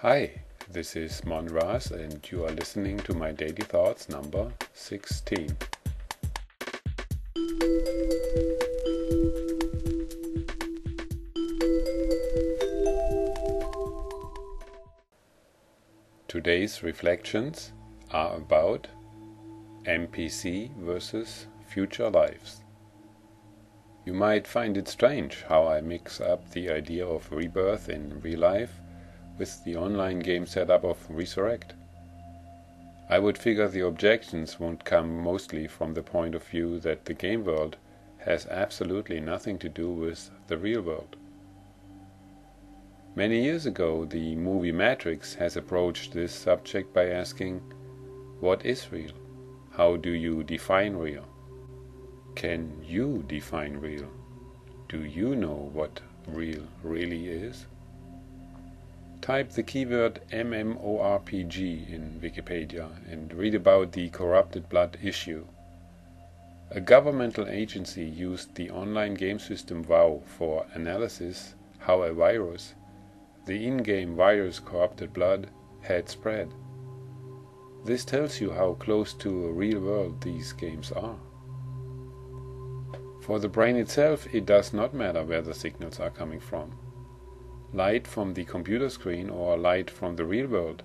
Hi, this is Mon Rasz and you are listening to my daily thoughts number 16. Today's reflections are about MPC versus future lives. You might find it strange how I mix up the idea of rebirth in real life with the online game setup of resurrect. I would figure the objections won't come mostly from the point of view that the game world has absolutely nothing to do with the real world. Many years ago, the movie Matrix has approached this subject by asking, what is real? How do you define real? Can you define real? Do you know what real really is? Type the keyword MMORPG in Wikipedia and read about the corrupted blood issue. A governmental agency used the online game system WoW for analysis how a virus, the in-game virus corrupted blood, had spread. This tells you how close to a real world these games are. For the brain itself, it does not matter where the signals are coming from. Light from the computer screen or light from the real world.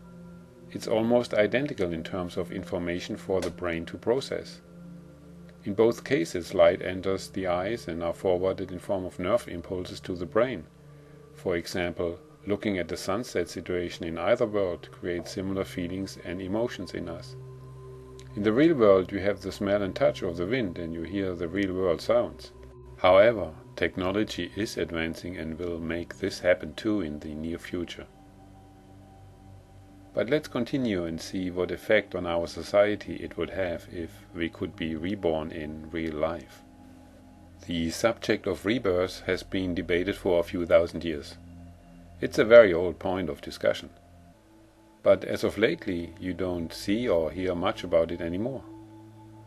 It's almost identical in terms of information for the brain to process. In both cases, light enters the eyes and are forwarded in form of nerve impulses to the brain. For example, looking at the sunset situation in either world creates similar feelings and emotions in us. In the real world you have the smell and touch of the wind and you hear the real world sounds. However, technology is advancing and will make this happen too in the near future. But let's continue and see what effect on our society it would have if we could be reborn in real life. The subject of rebirth has been debated for a few thousand years. It's a very old point of discussion. But as of lately, you don't see or hear much about it anymore.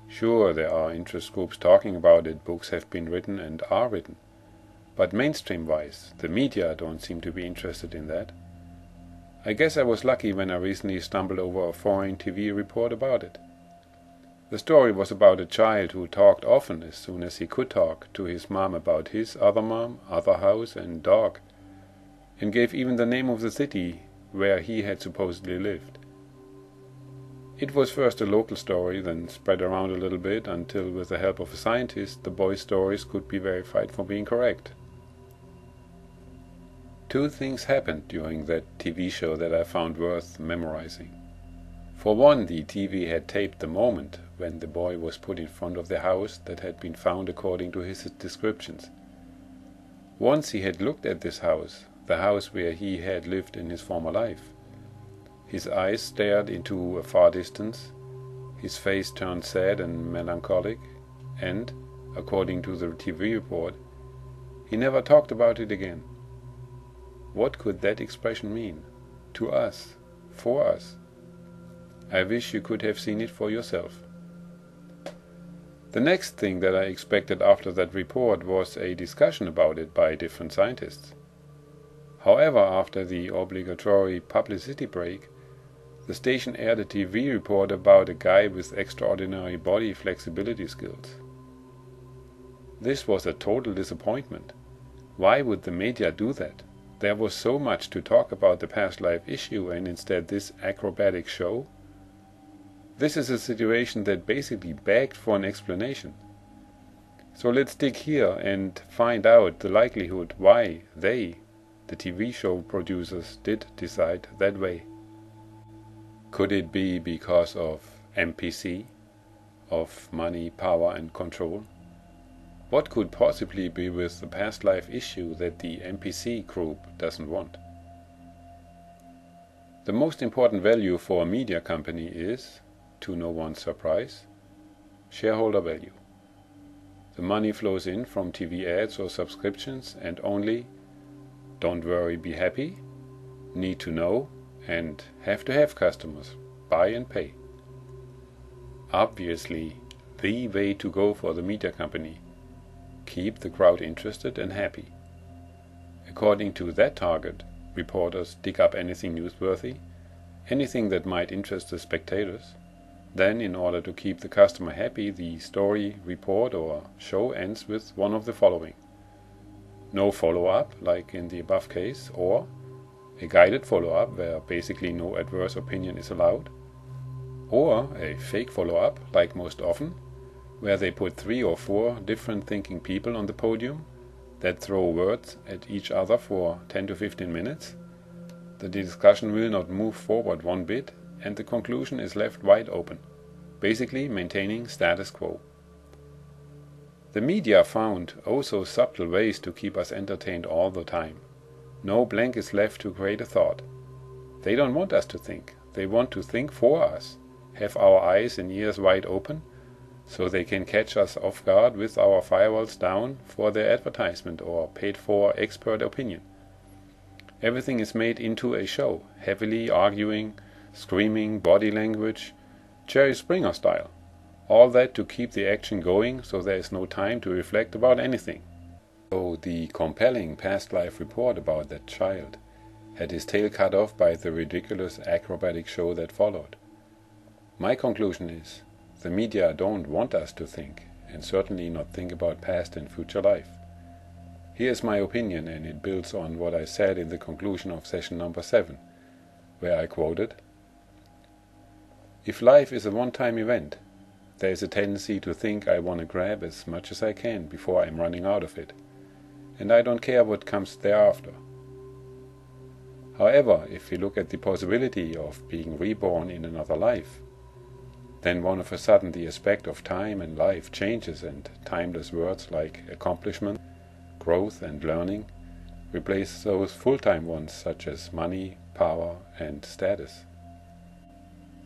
Sure, there are interest groups talking about it, books have been written and are written. But mainstream-wise, the media don't seem to be interested in that. I guess I was lucky when I recently stumbled over a foreign TV report about it. The story was about a child who talked often as soon as he could talk to his mom about his other mom, other house and dog, and gave even the name of the city where he had supposedly lived. It was first a local story, then spread around a little bit until, with the help of a scientist, the boy's stories could be verified for being correct. Two things happened during that TV show that I found worth memorizing. For one, the TV had taped the moment when the boy was put in front of the house that had been found according to his descriptions. Once he had looked at this house, the house where he had lived in his former life. His eyes stared into a far distance, his face turned sad and melancholic, and, according to the TV report, he never talked about it again. What could that expression mean? To us, for us. I wish you could have seen it for yourself. The next thing that I expected after that report was a discussion about it by different scientists. However, after the obligatory publicity break, the station aired a TV report about a guy with extraordinary body flexibility skills. This was a total disappointment. Why would the media do that? There was so much to talk about the past life issue and instead this acrobatic show? This is a situation that basically begged for an explanation. So let's dig here and find out the likelihood why they, the TV show producers, did decide that way. Could it be because of MPC, of money, power and control? What could possibly be with the past life issue that the MPC group doesn't want? The most important value for a media company is, to no one's surprise, shareholder value. The money flows in from TV ads or subscriptions and only don't worry, be happy, need to know, and have to have customers, buy and pay. Obviously, the way to go for the media company. Keep the crowd interested and happy. According to that target, reporters dig up anything newsworthy, anything that might interest the spectators. Then, in order to keep the customer happy, the story, report or show ends with one of the following: no follow-up, like in the above case, or a guided follow-up where basically no adverse opinion is allowed, or a fake follow-up, like most often, where they put 3 or 4 different thinking people on the podium that throw words at each other for 10 to 15 minutes. The discussion will not move forward one bit, and the conclusion is left wide open, basically maintaining status quo. The media found oh so subtle ways to keep us entertained all the time. No blank is left to create a thought. They don't want us to think. They want to think for us, have our eyes and ears wide open, so they can catch us off guard with our firewalls down for their advertisement or paid-for expert opinion. Everything is made into a show, heavily arguing, screaming, body language, Jerry Springer style. All that to keep the action going, so there is no time to reflect about anything. So the compelling past life report about that child had his tail cut off by the ridiculous acrobatic show that followed. My conclusion is, the media don't want us to think, and certainly not think about past and future life. Here's my opinion, and it builds on what I said in the conclusion of session number 7, where I quoted, "If life is a one-time event, there is a tendency to think I want to grab as much as I can before I'm running out of it, and I don't care what comes thereafter. However, if we look at the possibility of being reborn in another life, then one of a sudden the aspect of time and life changes, and timeless words like accomplishment, growth and learning replace those full-time ones such as money, power and status.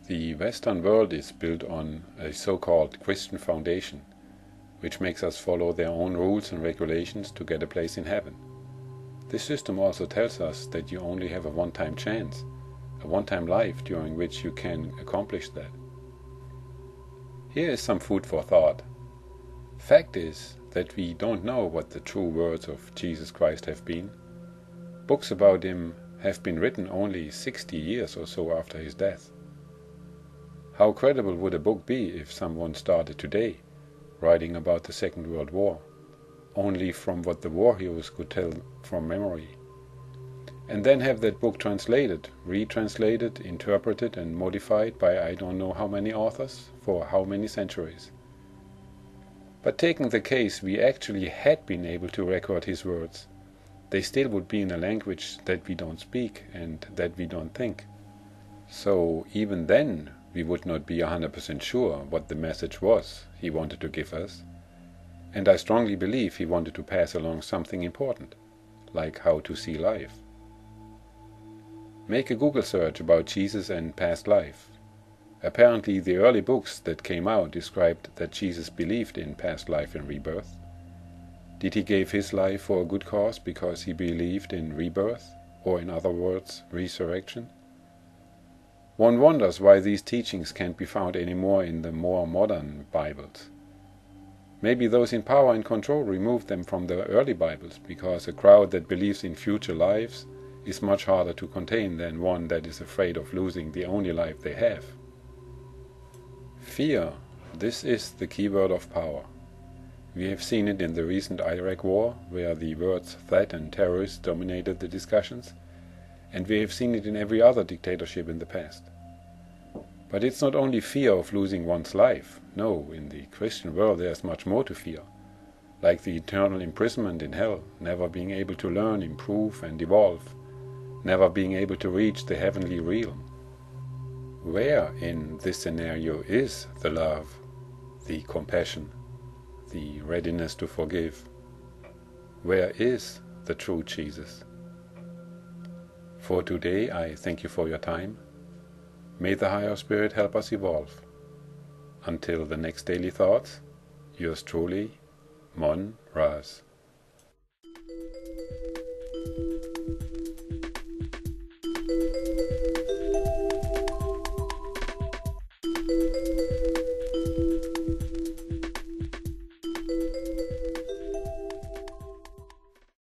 The Western world is built on a so-called Christian foundation, which makes us follow their own rules and regulations to get a place in heaven. This system also tells us that you only have a one-time chance, a one-time life during which you can accomplish that. Here is some food for thought. Fact is that we don't know what the true words of Jesus Christ have been. Books about him have been written only 60 years or so after his death. How credible would a book be if someone started today, writing about the Second World War, only from what the war heroes could tell from memory, and then have that book translated, retranslated, interpreted and modified by I don't know how many authors, for how many centuries? But taking the case we actually had been able to record his words, they still would be in a language that we don't speak and that we don't think. So even then we would not be 100% sure what the message was he wanted to give us, and I strongly believe he wanted to pass along something important, like how to see life. Make a Google search about Jesus and past life. Apparently the early books that came out described that Jesus believed in past life and rebirth. Did he give his life for a good cause because he believed in rebirth, or in other words, resurrection? One wonders why these teachings can't be found anymore in the more modern Bibles. Maybe those in power and control removed them from the early Bibles, because a crowd that believes in future lives is much harder to contain than one that is afraid of losing the only life they have. Fear, this is the key word of power. We have seen it in the recent Iraq war, where the words threat and terrorist dominated the discussions, and we have seen it in every other dictatorship in the past. But it's not only fear of losing one's life. No, in the Christian world there's much more to fear, like the eternal imprisonment in hell, never being able to learn, improve and evolve, never being able to reach the heavenly realm. Where in this scenario is the love, the compassion, the readiness to forgive? Where is the true Jesus? For today I thank you for your time. May the higher spirit help us evolve. Until the next daily thoughts, yours truly, Mon Rasz.